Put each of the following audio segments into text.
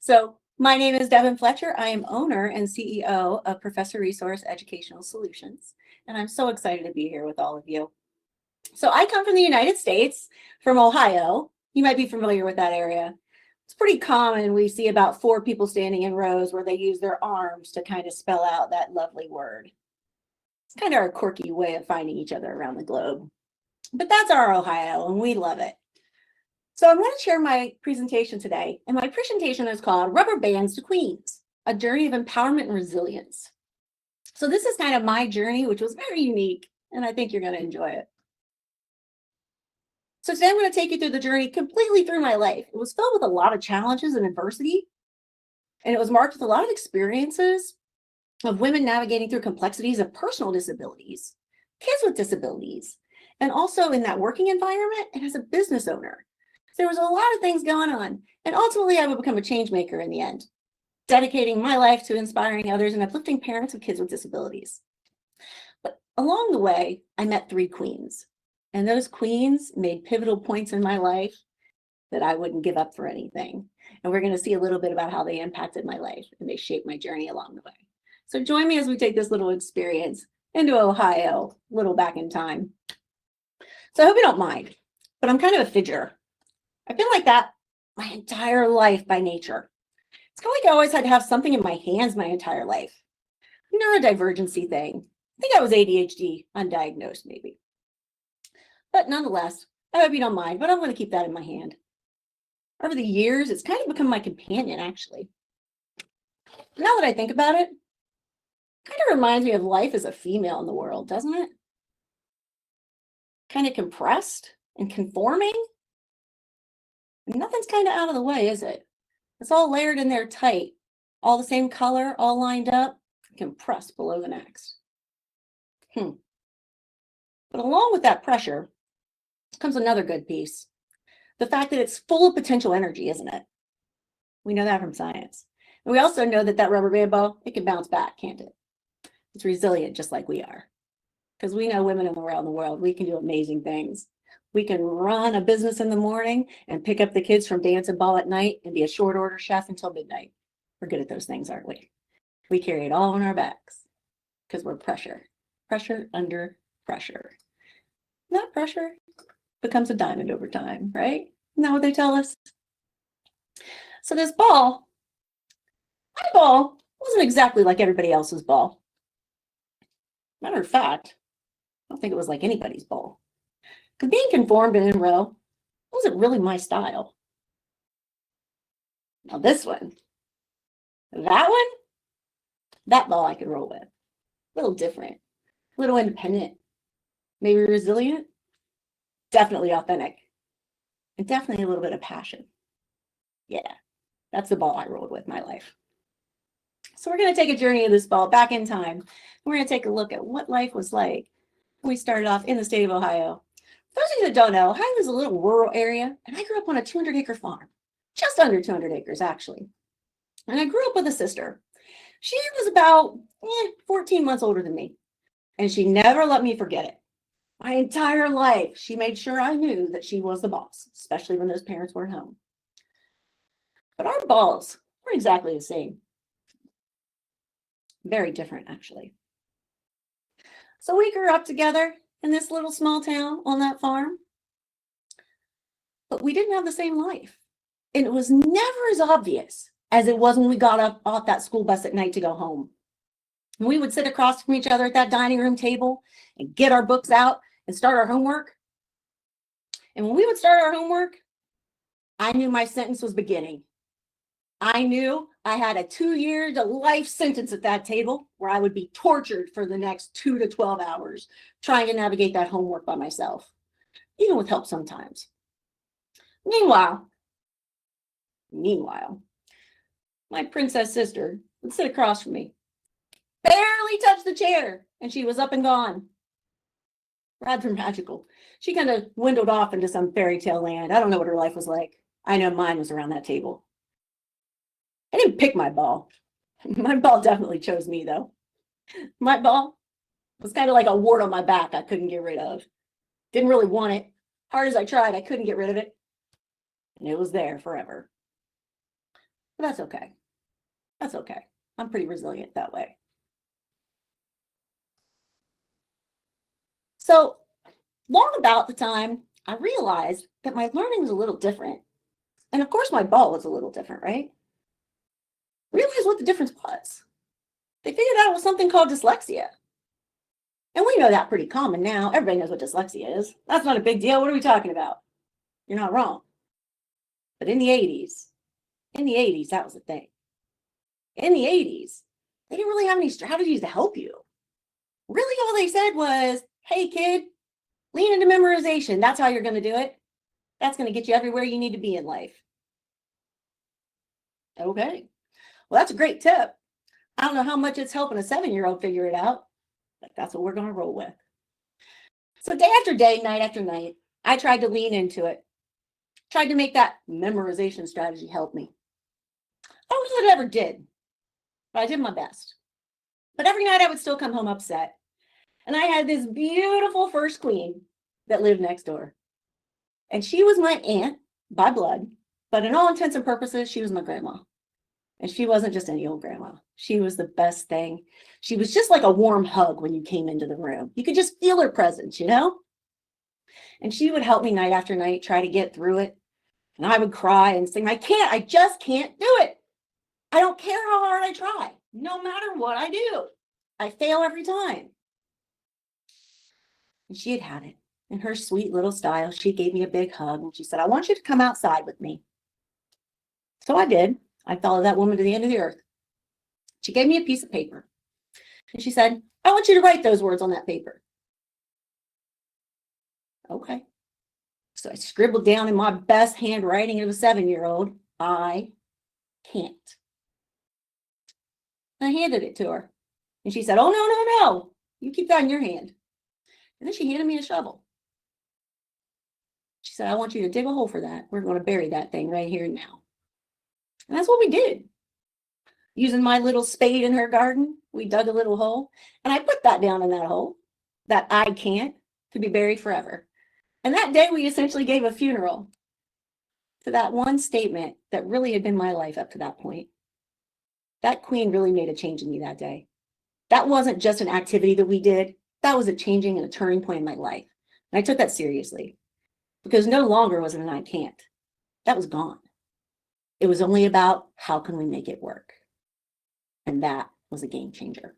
So my name is Devon Fletcher. I am owner and CEO of Professor Resource Educational Solutions, and I'm so excited to be here with all of you. So I come from the United States, from Ohio. You might be familiar with that area. It's pretty common. We see about 4 people standing in rows where they use their arms to kind of spell out that lovely word. It's kind of our quirky way of finding each other around the globe. But that's our Ohio, and we love it. So I'm going to share my presentation today, and my presentation is called Rubber Bands to Queens, a journey of empowerment and resilience. So this is kind of my journey, which was very unique, and I think you're going to enjoy it. So today I'm going to take you through the journey completely through my life. It was filled with a lot of challenges and adversity, and it was marked with a lot of experiences of women navigating through complexities of personal disabilities, kids with disabilities, and also in that working environment and as a business owner. There was a lot of things going on, and ultimately I would become a change maker in the end, dedicating my life to inspiring others and uplifting parents of kids with disabilities. But along the way, I met 3 queens, and those queens made pivotal points in my life that I wouldn't give up for anything. And we're going to see a little bit about how they impacted my life and they shaped my journey along the way. So join me as we take this little experience into Ohio, a little back in time. So I hope you don't mind, but I'm kind of a fidger. I feel like that my entire life by nature. It's kind of like I always had to have something in my hands my entire life. Neurodivergency thing. I think I was ADHD, undiagnosed maybe. But nonetheless, I hope you don't mind, but I'm going to keep that in my hand. Over the years, it's kind of become my companion, actually. Now that I think about it, kind of reminds me of life as a female in the world, doesn't it? Kind of compressed and conforming. Nothing's kind of out of the way, is it? It's all layered in there tight, all the same color, all lined up, compressed below the next. But along with that pressure comes another good piece. The fact that it's full of potential energy, isn't it? We know that from science. And we also know that that rubber band ball, it can bounce back, can't it? It's resilient just like we are. Because we know women around the world, we can do amazing things. We can run a business in the morning and pick up the kids from dance and ball at night and be a short order chef until midnight. We're good at those things, aren't we? We carry it all on our backs because we're pressure under pressure. That pressure becomes a diamond over time, right? Isn't that what they tell us? So this ball, my ball wasn't exactly like everybody else's ball. Matter of fact, I don't think it was like anybody's ball. Because being conformed and in row wasn't really my style. Now this one, that ball I could roll with. A little different, a little independent, maybe resilient, definitely authentic, and definitely a little bit of passion. Yeah, that's the ball I rolled with my life. So we're going to take a journey of this ball back in time. We're going to take a look at what life was like when we started off in the state of Ohio. For those of you that don't know, Ohio is a little rural area, and I grew up on a 200-acre farm, just under 200 acres, actually. And I grew up with a sister. She was about 14 months older than me, and she never let me forget it. My entire life, she made sure I knew that she was the boss, especially when those parents weren't home. But our balls weren't exactly the same. Very different, actually. So we grew up together in this little small town on that farm, but we didn't have the same life. And it was never as obvious as it was when we got up off that school bus at night to go home. And we would sit across from each other at that dining room table and get our books out and start our homework. And when we would start our homework, I knew my sentence was beginning. I knew I had a 2-year to life sentence at that table where I would be tortured for the next 2 to 12 hours trying to navigate that homework by myself, even with help sometimes. Meanwhile, my princess sister would sit across from me, barely touched the chair, and she was up and gone. Rather magical. She kind of dwindled off into some fairy tale land. I don't know what her life was like. I know mine was around that table. I didn't pick my ball. My ball definitely chose me, though. My ball was kind of like a wart on my back I couldn't get rid of. Didn't really want it. Hard as I tried, I couldn't get rid of it. And it was there forever. But that's okay. That's okay. I'm pretty resilient that way. So long about the time I realized that my learning was a little different. And of course, my ball was a little different, right? Realized what the difference was. They figured out it was something called dyslexia. And we know that pretty common now. Everybody knows what dyslexia is. That's not a big deal. What are we talking about? You're not wrong. But in the 80s, that was the thing. In the 80s, they didn't really have any strategies to help you. Really, all they said was, hey, kid, lean into memorization. That's how you're going to do it. That's going to get you everywhere you need to be in life. Okay. Well, that's a great tip. I don't know how much it's helping a 7-year-old figure it out, but that's what we're going to roll with. So day after day, night after night, I tried to lean into it. Tried to make that memorization strategy help me. I don't know if it ever did, but I did my best. But every night I would still come home upset. And I had this beautiful first queen that lived next door. And she was my aunt by blood, but in all intents and purposes, she was my grandma. And she wasn't just any old grandma. She was the best thing. She was just like a warm hug when you came into the room. You could just feel her presence, you know? And she would help me night after night, try to get through it. And I would cry and sing, I just can't do it. I don't care how hard I try, no matter what I do. I fail every time. And she had it. In her sweet little style, she gave me a big hug and she said, I want you to come outside with me. So I did. I followed that woman to the end of the earth. She gave me a piece of paper and she said, I want you to write those words on that paper. Okay. So I scribbled down in my best handwriting of a 7-year-old, I can't. I handed it to her and she said, oh, no. You keep that in your hand. And then she handed me a shovel. She said, I want you to dig a hole for that. We're going to bury that thing right here and now. And that's what we did. Using my little spade in her garden, we dug a little hole. And I put that down in that hole, that I can't, to be buried forever. And that day, we essentially gave a funeral to that one statement that really had been my life up to that point. That queen really made a change in me that day. That wasn't just an activity that we did. That was a changing and a turning point in my life. And I took that seriously because no longer was it an I can't. That was gone. It was only about how can we make it work? And that was a game changer.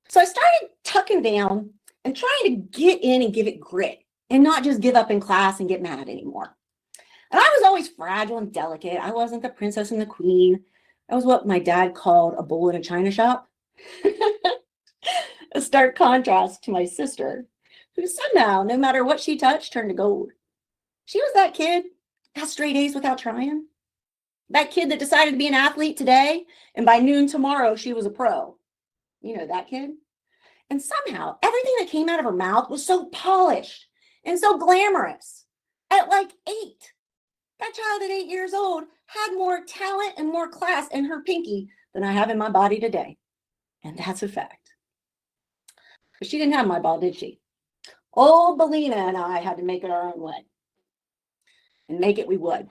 So I started tucking down and trying to get in and give it grit and not just give up in class and get mad anymore. And I was always fragile and delicate. I wasn't the princess and the queen. I was what my dad called a bull in a china shop. A stark contrast to my sister, who somehow, no matter what she touched, turned to gold. She was that kid, got straight A's without trying. That kid that decided to be an athlete today, and by noon tomorrow, she was a pro. You know that kid? And somehow, everything that came out of her mouth was so polished and so glamorous. At like 8, that child at 8 years old had more talent and more class in her pinky than I have in my body today. And that's a fact. But she didn't have my ball, did she? Old Belina and I had to make it our own way. And make it we would.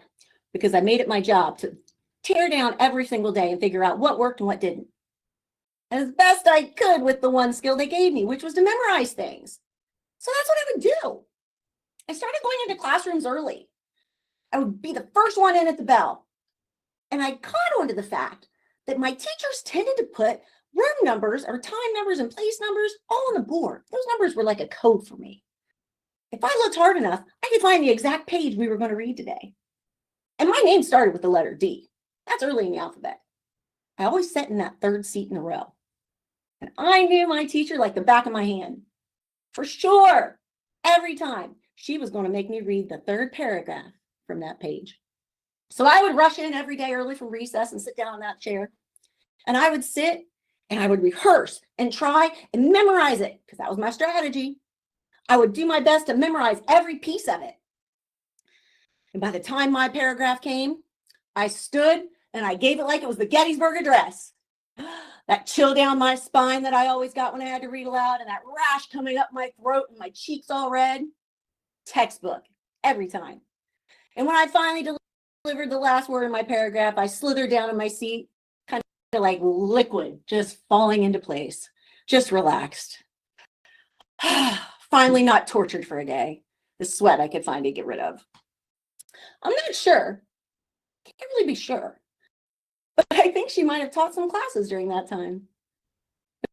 Because I made it my job to tear down every single day and figure out what worked and what didn't. As best I could with the one skill they gave me, which was to memorize things. So that's what I would do. I started going into classrooms early. I would be the first one in at the bell. And I caught on to the fact that my teachers tended to put room numbers or time numbers and place numbers all on the board. Those numbers were like a code for me. If I looked hard enough, I could find the exact page we were going to read today. And my name started with the letter D. That's early in the alphabet. I always sat in that third seat in a row. And I knew my teacher like the back of my hand. For sure, every time she was going to make me read the third paragraph from that page. So I would rush in every day early from recess and sit down in that chair. And I would sit and I would rehearse and try and memorize it because that was my strategy. I would do my best to memorize every piece of it. And by the time my paragraph came, I stood and I gave it like it was the Gettysburg Address. That chill down my spine that I always got when I had to read aloud and that rash coming up my throat and my cheeks all red. Textbook every time. And when I finally delivered the last word in my paragraph, I slithered down in my seat, kind of like liquid, just falling into place, just relaxed. Finally, not tortured for a day. The sweat I could finally get rid of. I'm not sure. Can't really be sure. But I think she might have taught some classes during that time.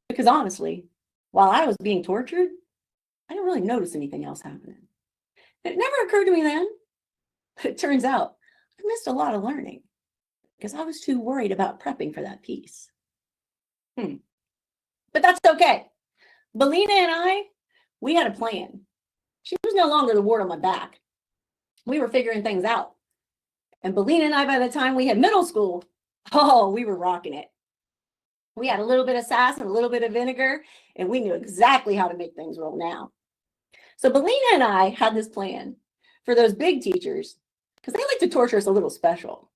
Because honestly, while I was being tortured, I didn't really notice anything else happening. It never occurred to me then. But it turns out I missed a lot of learning because I was too worried about prepping for that piece. But that's okay. Belina and we had a plan. She was no longer the wart on my back. We were figuring things out. And Belina and I, by the time we had middle school, we were rocking it. We had a little bit of sass and a little bit of vinegar, and we knew exactly how to make things roll now. So Belina and I had this plan for those big teachers, because they like to torture us a little special.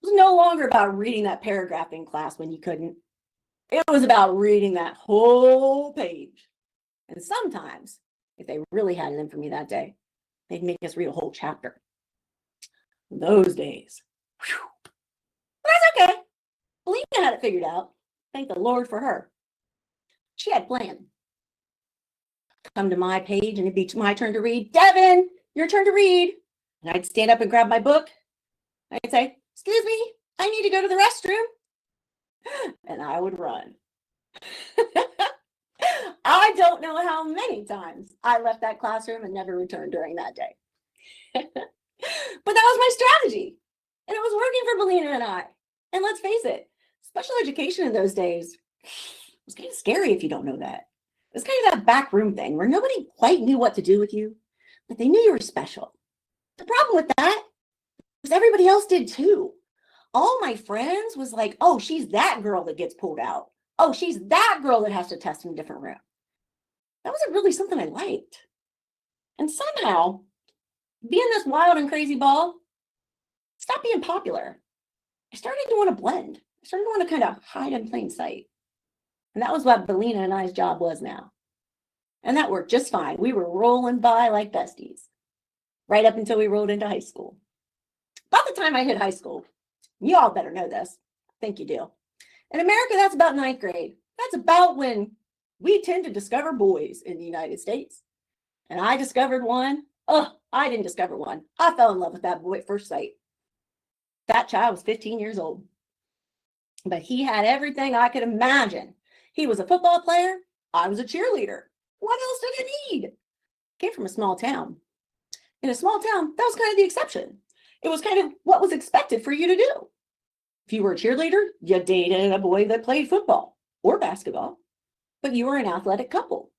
It was no longer about reading that paragraph in class when you couldn't. It was about reading that whole page. And sometimes, if they really had it in for me that day, they'd make us read a whole chapter. Those days. Whew. But that's okay. Belina had it figured out. Thank the Lord for her. She had planned. Come to my page and it'd be my turn to read. Devon, your turn to read. And I'd stand up and grab my book. I'd say, excuse me, I need to go to the restroom. And I would run. I don't know how many times I left that classroom and never returned during that day. But that was my strategy. And it was working for Belina and I. And let's face it, special education in those days was kind of scary if you don't know that. It was kind of that back room thing where nobody quite knew what to do with you, but they knew you were special. The problem with that was everybody else did too. All my friends was like, oh, she's that girl that gets pulled out. Oh, she's that girl that has to test in a different room. That wasn't really something I liked. And somehow, being this wild and crazy ball, stopped being popular. I started to want to blend. I started to want to kind of hide in plain sight. And that was what Belina and I's job was now. And that worked just fine. We were rolling by like besties, right up until we rolled into high school. About the time I hit high school, you all better know this. I think you do. In America, that's about 9th grade. That's about when we tend to discover boys in the United States. And I discovered one. Oh, I didn't discover one. I fell in love with that boy at first sight. That child was 15 years old. But he had everything I could imagine. He was a football player. I was a cheerleader. What else did you need? Came from a small town. In a small town, that was kind of the exception. It was kind of what was expected for you to do. If you were a cheerleader, you dated a boy that played football or basketball, but you were an athletic couple.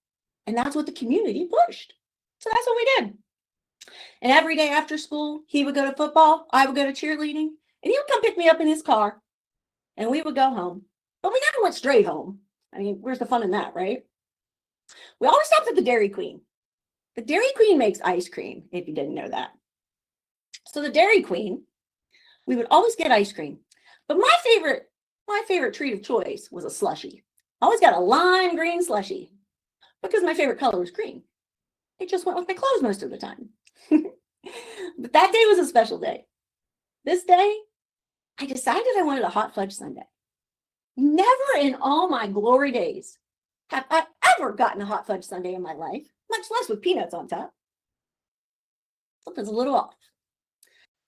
And that's what the community pushed. So that's what we did. And every day after school, he would go to football, I would go to cheerleading, and he would come pick me up in his car, and we would go home. But we never went straight home. I mean, where's the fun in that, right? We always stopped at the Dairy Queen. The Dairy Queen makes ice cream, if you didn't know that. So the Dairy Queen, we would always get ice cream. But my favorite treat of choice was a slushie. I always got a lime green slushie because my favorite color was green. It just went with my clothes most of the time. But that day was a special day. This day, I decided I wanted a hot fudge sundae. Never in all my glory days have I ever gotten a hot fudge sundae in my life, much less with peanuts on top. Something's a little off.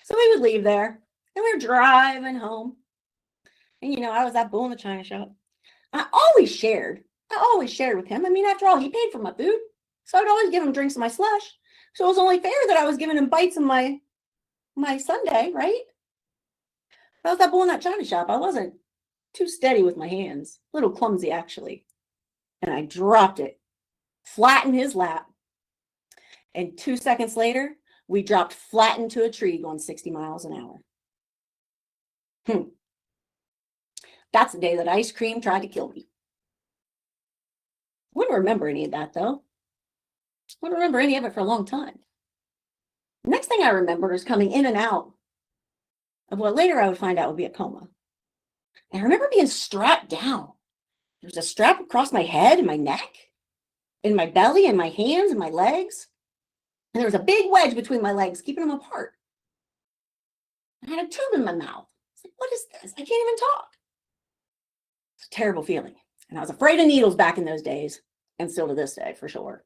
So we would leave there, and we were driving home. And I was that bull in the china shop. I always shared with him. I mean, after all, he paid for my food. So I'd always give him drinks of my slush. So it was only fair that I was giving him bites of my sundae, right? I was that bull in that china shop. I wasn't too steady with my hands, a little clumsy actually. And I dropped it flat in his lap. And 2 seconds later, we dropped flat into a tree going 60 miles an hour. That's the day that ice cream tried to kill me. Wouldn't remember any of that though. Wouldn't remember any of it for a long time. The next thing I remember is coming in and out of what later I would find out would be a coma. And I remember being strapped down. There was a strap across my head and my neck, and my belly and my hands and my legs. And there was a big wedge between my legs, keeping them apart. I had a tube in my mouth. It's like, what is this? I can't even talk. It's a terrible feeling. And I was afraid of needles back in those days, and still to this day, for sure.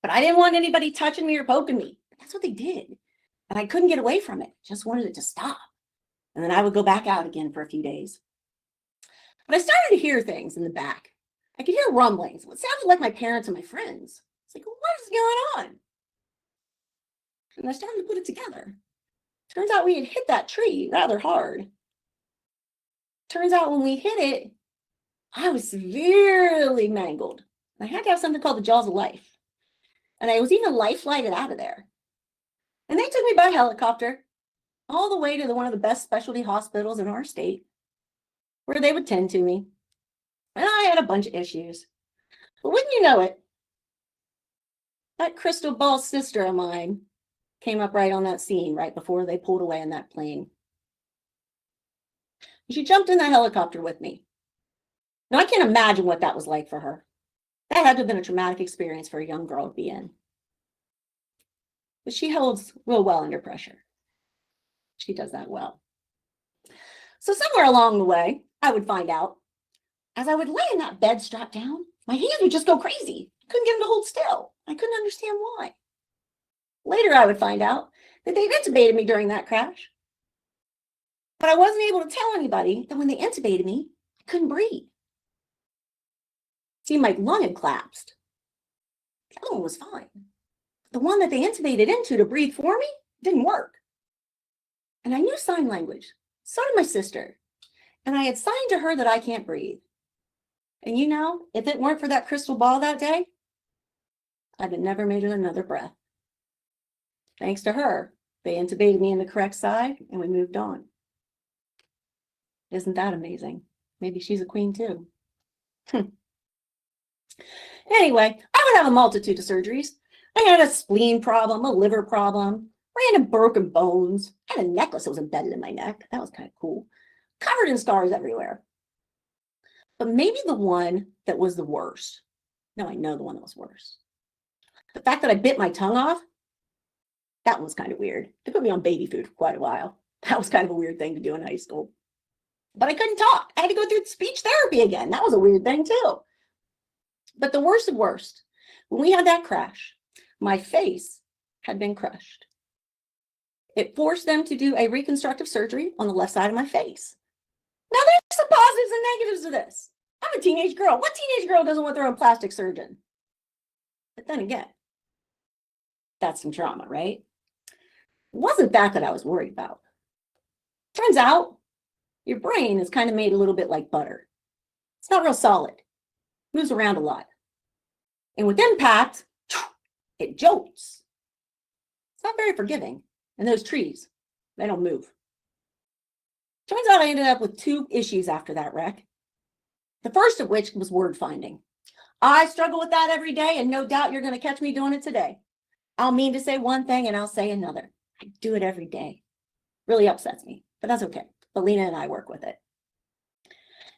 But I didn't want anybody touching me or poking me. That's what they did. And I couldn't get away from it. Just wanted it to stop. And then I would go back out again for a few days. But I started to hear things in the back. I could hear rumblings. It sounded like my parents and my friends. It's like, what is going on? And I started to put it together. Turns out we had hit that tree rather hard. Turns out when we hit it, I was severely mangled. I had to have something called the jaws of life. And I was even life flighted out of there. And they took me by helicopter all the way to one of the best specialty hospitals in our state, where they would tend to me. And I had a bunch of issues. But wouldn't you know it, that crystal ball sister of mine came up right on that scene right before they pulled away in that plane. She jumped in that helicopter with me. Now, I can't imagine what that was like for her. That had to have been a traumatic experience for a young girl to be in. But she holds real well under pressure. She does that well. So somewhere along the way, I would find out, as I would lay in that bed strapped down, my hands would just go crazy. I couldn't get them to hold still. I couldn't understand why. Later, I would find out that they'd intubated me during that crash. But I wasn't able to tell anybody that when they intubated me, I couldn't breathe. See, my lung had collapsed. The other one was fine. The one that they intubated into to breathe for me didn't work. And I knew sign language. So did my sister. And I had signed to her that I can't breathe. And you know, if it weren't for that crystal ball that day, I'd have never made it another breath. Thanks to her, they intubated me in the correct side and we moved on. Isn't that amazing? Maybe she's a queen too. Anyway, I would have a multitude of surgeries. I had a spleen problem, a liver problem, random broken bones. I had a necklace that was embedded in my neck. That was kind of cool. Covered in scars everywhere. But maybe the one that was the worst. No, I know the one that was worse. The fact that I bit my tongue off, that one was kind of weird. They put me on baby food for quite a while. That was kind of a weird thing to do in high school. But I couldn't talk. I had to go through speech therapy again. That was a weird thing too. But the worst of worst, when we had that crash, my face had been crushed. It forced them to do a reconstructive surgery on the left side of my face. Now there's some positives and negatives to this. I'm a teenage girl. What teenage girl doesn't want their own plastic surgeon? But then again, that's some trauma, right? It wasn't that I was worried about. Turns out, your brain is kind of made a little bit like butter. It's not real solid. It moves around a lot. And with impact, it jolts. It's not very forgiving. And those trees, they don't move. Turns out I ended up with 2 issues after that wreck. The first of which was word finding. I struggle with that every day, and no doubt you're going to catch me doing it today. I'll mean to say one thing and I'll say another. I do it every day. Really upsets me, but that's okay. But Lena and I work with it.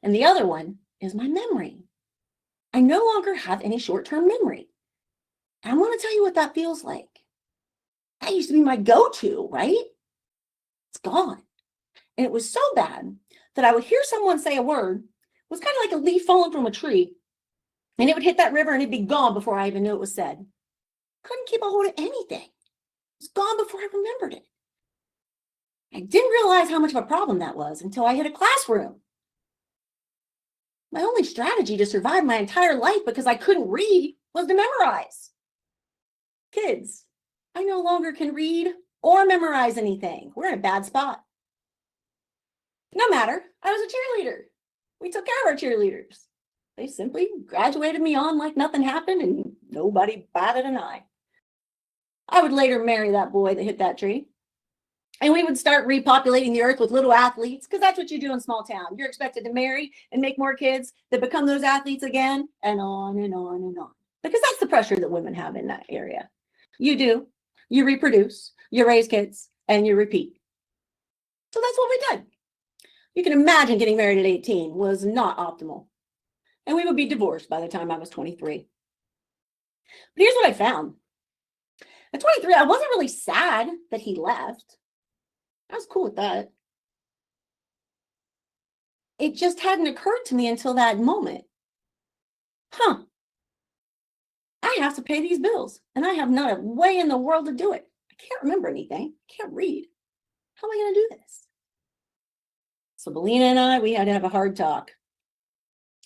And the other one is my memory. I no longer have any short-term memory. And I want to tell you what that feels like. That used to be my go-to, right? It's gone. And it was so bad that I would hear someone say a word. It was kind of like a leaf falling from a tree. And it would hit that river and it'd be gone before I even knew it was said. Couldn't keep a hold of anything. It was gone before I remembered it. I didn't realize how much of a problem that was until I hit a classroom. My only strategy to survive my entire life because I couldn't read was to memorize. Kids, I no longer can read or memorize anything. We're in a bad spot. No matter, I was a cheerleader. We took care of our cheerleaders. They simply graduated me on like nothing happened and nobody batted an eye. I would later marry that boy that hit that tree. And we would start repopulating the earth with little athletes, because that's what you do in small town. You're expected to marry and make more kids that become those athletes again, and on and on and on. Because that's the pressure that women have in that area. You do, you reproduce, you raise kids, and you repeat. So that's what we did. You can imagine getting married at 18 was not optimal. And we would be divorced by the time I was 23. But here's what I found. At 23, I wasn't really sad that he left. I was cool with that. It just hadn't occurred to me until that moment. Huh, I have to pay these bills and I have not a way in the world to do it. I can't remember anything. I can't read. How am I going to do this? So Belina and I, we had to have a hard talk.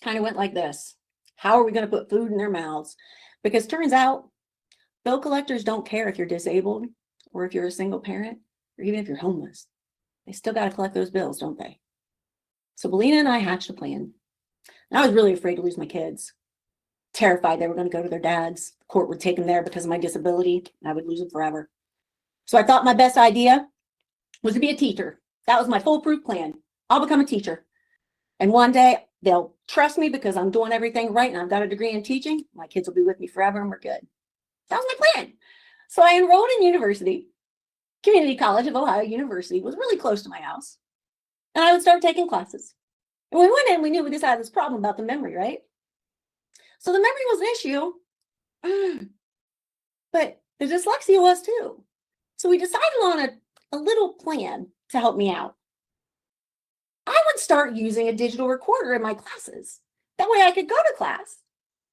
Kind of went like this. How are we going to put food in their mouths? Because turns out bill collectors don't care if you're disabled or if you're a single parent or even if you're homeless. They still got to collect those bills, don't they? So Belina and I hatched a plan. And I was really afraid to lose my kids. Terrified they were going to go to their dads. The court would take them there because of my disability, and I would lose them forever. So I thought my best idea was to be a teacher. That was my foolproof plan. I'll become a teacher. And one day they'll trust me because I'm doing everything right and I've got a degree in teaching. My kids will be with me forever and we're good. That was my plan. So I enrolled in university. Community College of Ohio University was really close to my house. And I would start taking classes. And we went in, we knew we just had this problem about the memory, right? So the memory was an issue, but the dyslexia was too. So we decided on a little plan to help me out. I would start using a digital recorder in my classes. That way I could go to class,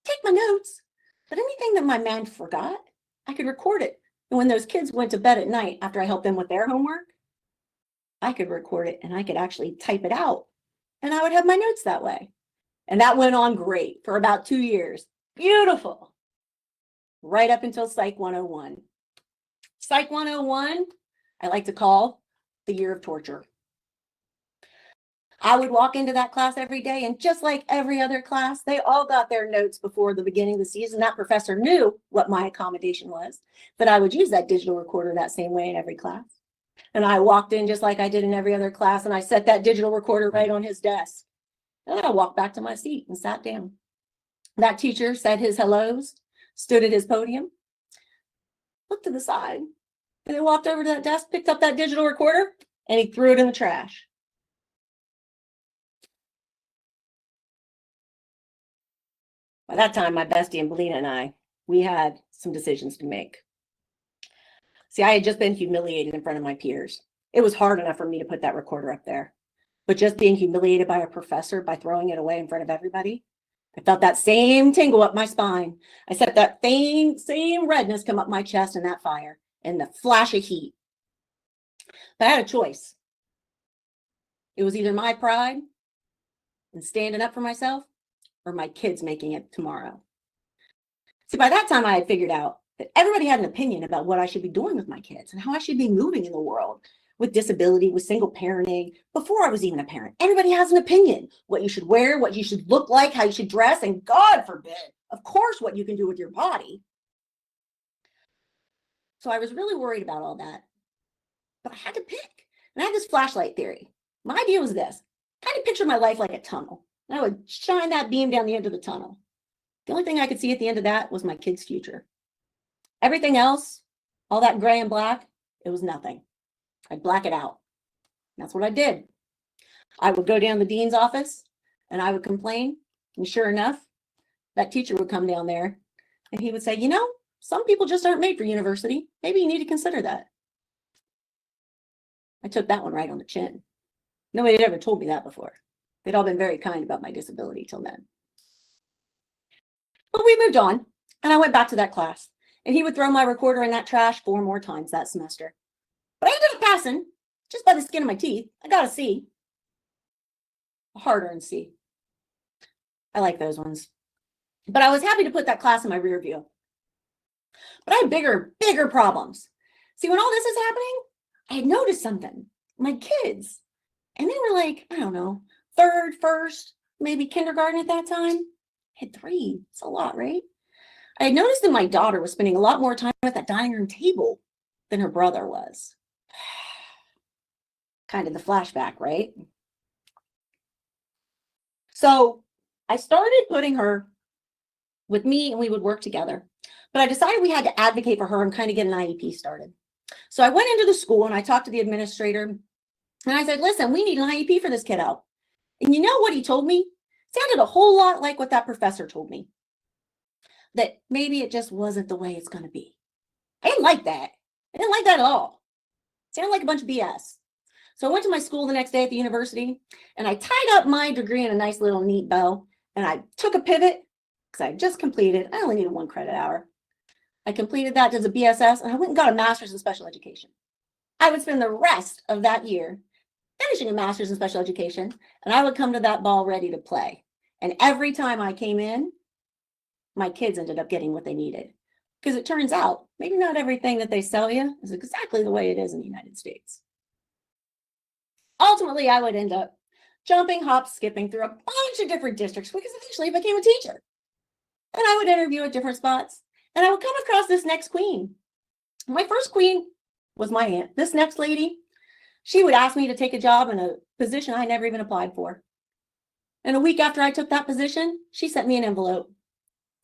take my notes, but anything that my mind forgot, I could record it. And when those kids went to bed at night after I helped them with their homework, I could record it and I could actually type it out. And I would have my notes that way. And that went on great for about 2 years. Beautiful. Right up until Psych 101. Psych 101, I like to call the year of torture. I would walk into that class every day, and just like every other class, they all got their notes before the beginning of the season. That professor knew what my accommodation was, but I would use that digital recorder that same way in every class. And I walked in just like I did in every other class, and I set that digital recorder right on his desk. And then I walked back to my seat and sat down. That teacher said his hellos, stood at his podium, looked to the side, and then walked over to that desk, picked up that digital recorder, and he threw it in the trash. By that time, my bestie and Belina and I, we had some decisions to make. See, I had just been humiliated in front of my peers. It was hard enough for me to put that recorder up there. But just being humiliated by a professor by throwing it away in front of everybody, I felt that same tingle up my spine. I felt that same redness come up my chest in that fire and the flash of heat. But I had a choice. It was either my pride and standing up for myself or my kids making it tomorrow. See, by that time, I had figured out that everybody had an opinion about what I should be doing with my kids and how I should be moving in the world with disability, with single parenting, before I was even a parent. Everybody has an opinion, what you should wear, what you should look like, how you should dress, and God forbid, of course, what you can do with your body. So I was really worried about all that, but I had to pick. And I had this flashlight theory. My idea was this: kind of picture my life like a tunnel. And I would shine that beam down the end of the tunnel. The only thing I could see at the end of that was my kids' future. Everything else, all that gray and black, it was nothing. I'd black it out. That's what I did. I would go down to the dean's office and I would complain. And sure enough, that teacher would come down there and he would say, you know, some people just aren't made for university. Maybe you need to consider that. I took that one right on the chin. Nobody had ever told me that before. They'd all been very kind about my disability till then. But we moved on, and I went back to that class, and he would throw my recorder in that trash 4 more times that semester. But I ended up passing, just by the skin of my teeth. I got a C. A hard-earned C. I like those ones. But I was happy to put that class in my rear view. But I had bigger problems. See, when all this is happening, I had noticed something. My kids, and they were like, I don't know, 3rd, 1st, maybe kindergarten at that time. I had 3. It's a lot, right? I had noticed that my daughter was spending a lot more time at that dining room table than her brother was. Kind of the flashback, right? So I started putting her with me and we would work together. But I decided we had to advocate for her and kind of get an IEP started. So I went into the school and I talked to the administrator and I said, listen, we need an IEP for this kiddo. And you know what he told me? Sounded a whole lot like what that professor told me. That maybe it just wasn't the way it's going to be. I didn't like that. I didn't like that at all. It sounded like a bunch of BS. So I went to my school the next day at the university, and I tied up my degree in a nice little neat bow, and I took a pivot because I just completed. I only needed 1 credit hour. I completed that as a BSS, and I went and got a master's in special education. I would spend the rest of that year finishing a master's in special education, and I would come to that ball ready to play. And every time I came in, my kids ended up getting what they needed. Because it turns out, maybe not everything that they sell you is exactly the way it is in the United States. Ultimately, I would end up jumping, hop, skipping through a bunch of different districts because eventually I became a teacher. And I would interview at different spots, and I would come across this next queen. My first queen was my aunt. This next lady, she would ask me to take a job in a position I never even applied for. And a week after I took that position, she sent me an envelope.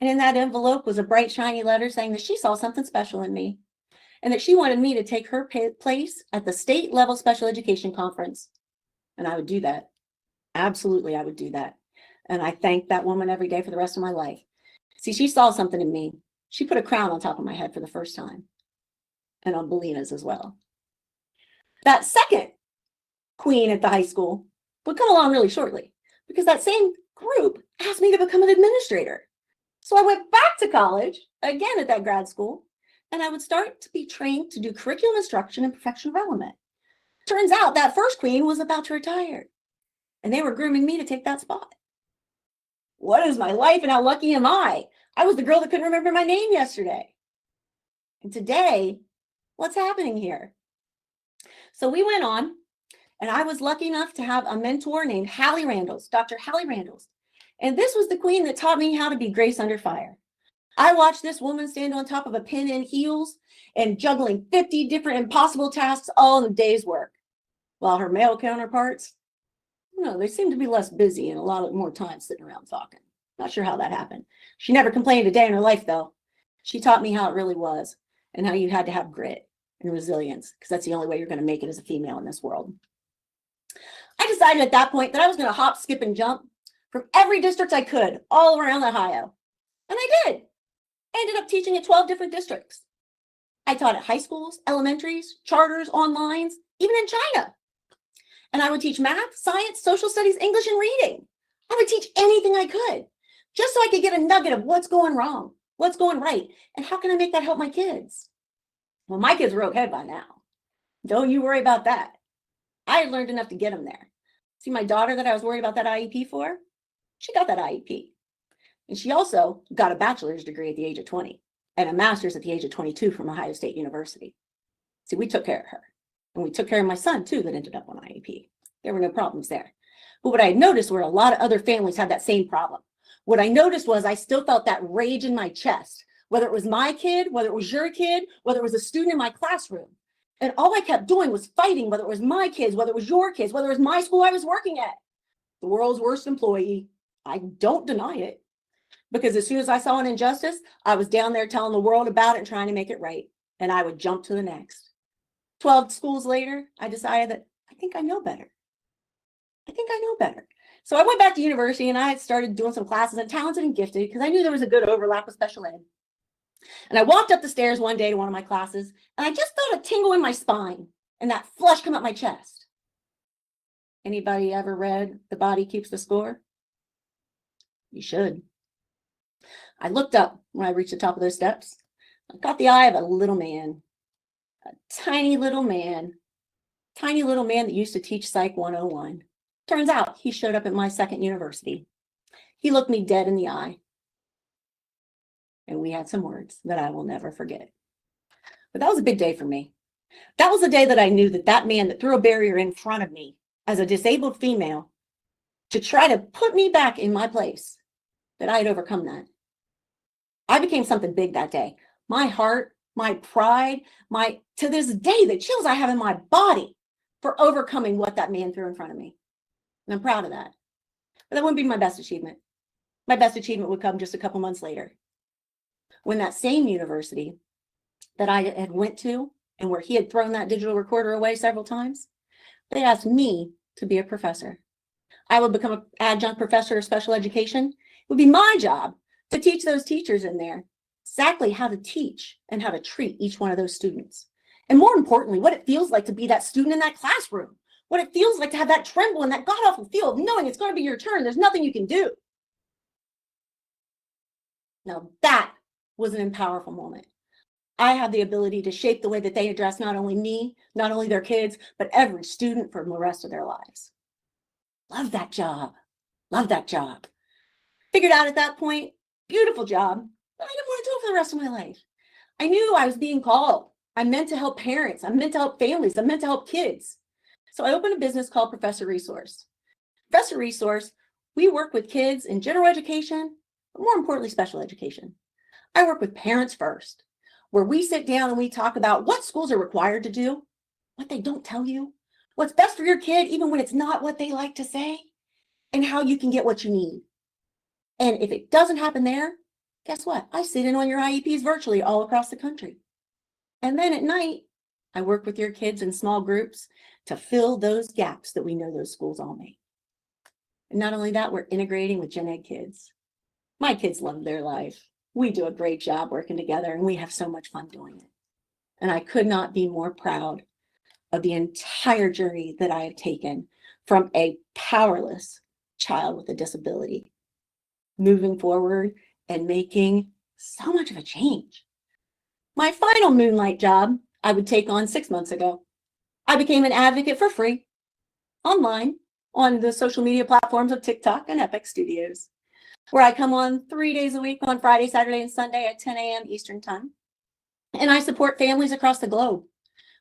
And in that envelope was a bright, shiny letter saying that she saw something special in me and that she wanted me to take her place at the state level special education conference. And I would do that. Absolutely, I would do that. And I thank that woman every day for the rest of my life. See, she saw something in me. She put a crown on top of my head for the first time, and on Belina's as well. That second queen at the high school would come along really shortly because that same group asked me to become an administrator. So I went back to college, again at that grad school, and I would start to be trained to do curriculum instruction and professional development. Turns out that first queen was about to retire, and they were grooming me to take that spot. What is my life and how lucky am I? I was the girl that couldn't remember my name yesterday. And today, what's happening here? So we went on, and I was lucky enough to have a mentor named Hallie Randalls, Dr. Hallie Randalls. And this was the queen that taught me how to be grace under fire. I watched this woman stand on top of a pin in heels and juggling 50 different impossible tasks all in a day's work. While her male counterparts, they seemed to be less busy and a lot more time sitting around talking. Not sure how that happened. She never complained a day in her life, though. She taught me how it really was and how you had to have grit and resilience, because that's the only way you're going to make it as a female in this world. I decided at that point that I was going to hop, skip, and jump from every district I could all around Ohio. And I did. I ended up teaching at 12 different districts. I taught at high schools, elementaries, charters, onlines, even in China. And I would teach math, science, social studies, English, and reading. I would teach anything I could, just so I could get a nugget of what's going wrong, what's going right, and how can I make that help my kids? Well, my kids were okay by now. Don't you worry about that. I had learned enough to get them there. See, my daughter that I was worried about that IEP for, she got that IEP. And she also got a bachelor's degree at the age of 20 and a master's at the age of 22 from Ohio State University. See, we took care of her. And we took care of my son, too, that ended up on IEP. There were no problems there. But what I noticed were a lot of other families had that same problem. What I noticed was I still felt that rage in my chest, whether it was my kid, whether it was your kid, whether it was a student in my classroom. And all I kept doing was fighting, whether it was my kids, whether it was your kids, whether it was my school I was working at. The world's worst employee. I don't deny it. Because as soon as I saw an injustice, I was down there telling the world about it and trying to make it right. And I would jump to the next. 12 schools later, I decided that I think I know better. I think I know better. So I went back to university and I started doing some classes on talented and gifted because I knew there was a good overlap with special ed. And I walked up the stairs one day to one of my classes and I just felt a tingle in my spine and that flush come up my chest. Anybody ever read The Body Keeps the Score? You should. I looked up when I reached the top of those steps. I caught the eye of a little man, a tiny little man that used to teach Psych 101. Turns out he showed up at my second university. He looked me dead in the eye. And we had some words that I will never forget. But that was a big day for me. That was the day that I knew that that man that threw a barrier in front of me as a disabled female to try to put me back in my place, that I had overcome that. I became something big that day. My heart, my pride, to this day, the chills I have in my body for overcoming what that man threw in front of me. And I'm proud of that. But that wouldn't be my best achievement. My best achievement would come just a couple months later, when that same university that I had went to and where he had thrown that digital recorder away several times, they asked me to be a professor. I would become an adjunct professor of special education. It would be my job to teach those teachers in there exactly how to teach and how to treat each one of those students. And more importantly, what it feels like to be that student in that classroom, what it feels like to have that tremble and that god-awful feel of knowing it's going to be your turn. There's nothing you can do. Now that was an powerful moment. I had the ability to shape the way that they address not only me, not only their kids, but every student for the rest of their lives. Love that job. Love that job. Figured out at that point, beautiful job, but I didn't want to do it for the rest of my life. I knew I was being called. I meant to help parents. I meant to help families. I meant to help kids. So I opened a business called Professor Resource. Professor Resource, we work with kids in general education, but more importantly, special education. I work with parents first, where we sit down and we talk about what schools are required to do, what they don't tell you, what's best for your kid, even when it's not what they like to say, and how you can get what you need. And if it doesn't happen there, guess what? I sit in on your IEPs virtually all across the country. And then at night, I work with your kids in small groups to fill those gaps that we know those schools all make. And not only that, we're integrating with Gen Ed kids. My kids love their life. We do a great job working together, and we have so much fun doing it. And I could not be more proud of the entire journey that I have taken from a powerless child with a disability, moving forward and making so much of a change. My final moonlight job I would take on 6 months ago. I became an advocate for free online on the social media platforms of TikTok and Epic Studios, where I come on 3 days a week on Friday, Saturday, and Sunday at 10 a.m. Eastern Time. And I support families across the globe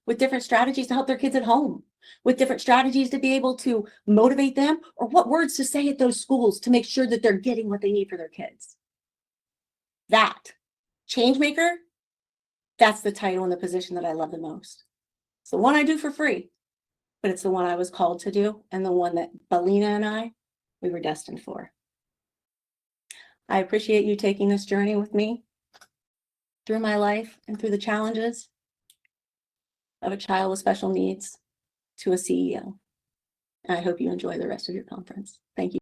with different strategies to help their kids at home, with different strategies to be able to motivate them, or what words to say at those schools to make sure that they're getting what they need for their kids. That, changemaker, that's the title and the position that I love the most. It's the one I do for free, but it's the one I was called to do, and the one that Belina and I, we were destined for. I appreciate you taking this journey with me through my life and through the challenges of a child with special needs to a CEO. And I hope you enjoy the rest of your conference. Thank you.